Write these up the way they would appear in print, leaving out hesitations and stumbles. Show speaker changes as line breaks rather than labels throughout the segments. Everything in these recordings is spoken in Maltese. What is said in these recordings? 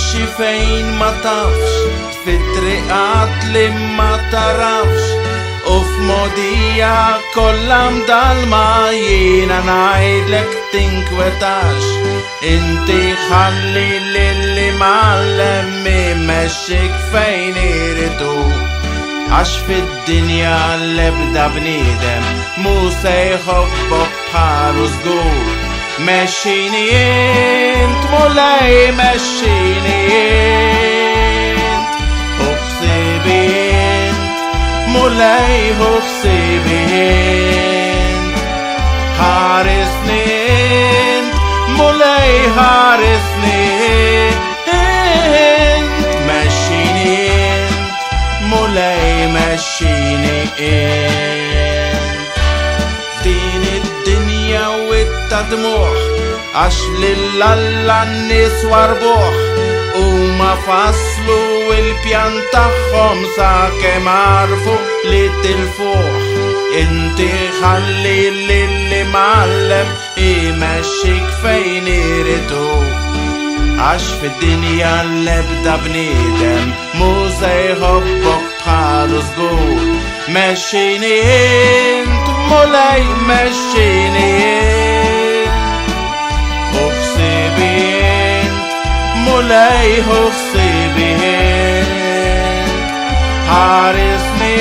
ماشي فين ما طافش في طريقات اللي ما تعرفش وفي مواضيع كلها مضلمة يينا نعيدلك تنكوتاش انتي خلي للي معلم يمشيك فين يريدو عاش في الدنيا اللي بدا بنيدم موسى يخبط بحاله سجود مشيني انت مولاي مشيني انت اخسبي انت مولاي اخسبي انت حارسني انت مولاي حارسني انت مشيني انت مولاي مشيني انت دين الدنيا والتدموع عش لله الناس وربوح وما فصلوا والبيان تاعهم ساكم عرفوا لتلفوح انتي خلي للي معلم يمشيك فين يريدو عاش في الدنيا اللي بدا بنيدم موسى يهبط بحاله سجود مشيني انت مولاي مشيني انت اخسبي انت مولاي اخسبي انت حارسني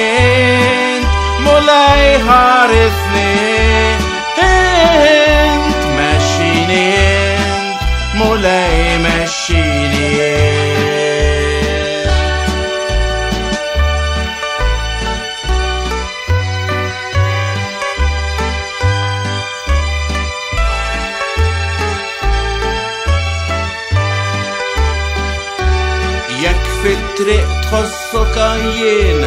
انت مولاي حارسني انت مشيني انت مولاي مشيني يكفي الطريق تخصك عين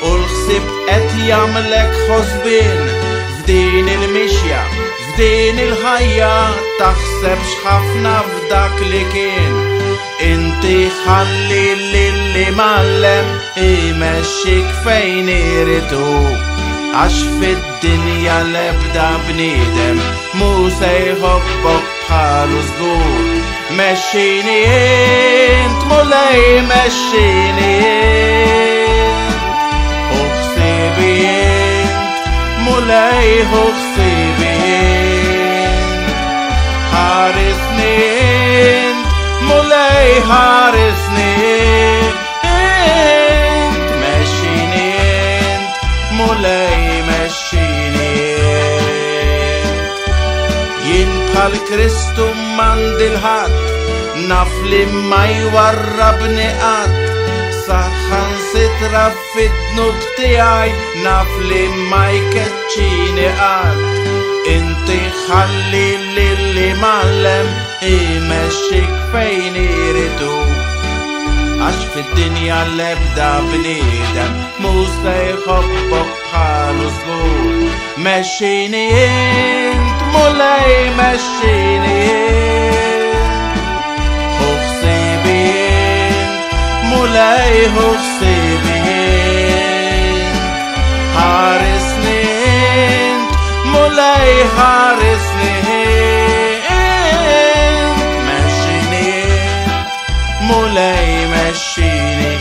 والخصب يعملك خصبين فدين المشية فدين الحياة تحسبش حفنا فداك لكين انتي خلي للي معلم يمشيك فين يريدو عاش في الدنيا اللي بدا بنيدم موسى يهبط بحاله سجود مشيني انت مولاي مشيني انت اخسبي انت مولاي اخسبي انت حارسني انت مولاي حارسني انت مشيني انت مولاي مشيني ينبال كريستو مند الهات نفلي ما يوربني قد سخن سترة في الذنوب بتاعي نفلي ما يكتشيني قد انتي خلي للي معلم يمشيك فين يريدو عاش في الدنيا اللي بدا بنيدم موسى يخبط بحاله سجود مشيني انت مولاي مشيني اخسبي انت مولاي اخسبي انت حارسني انت مولاي حارسني انت مشيني انت مولاي مشيني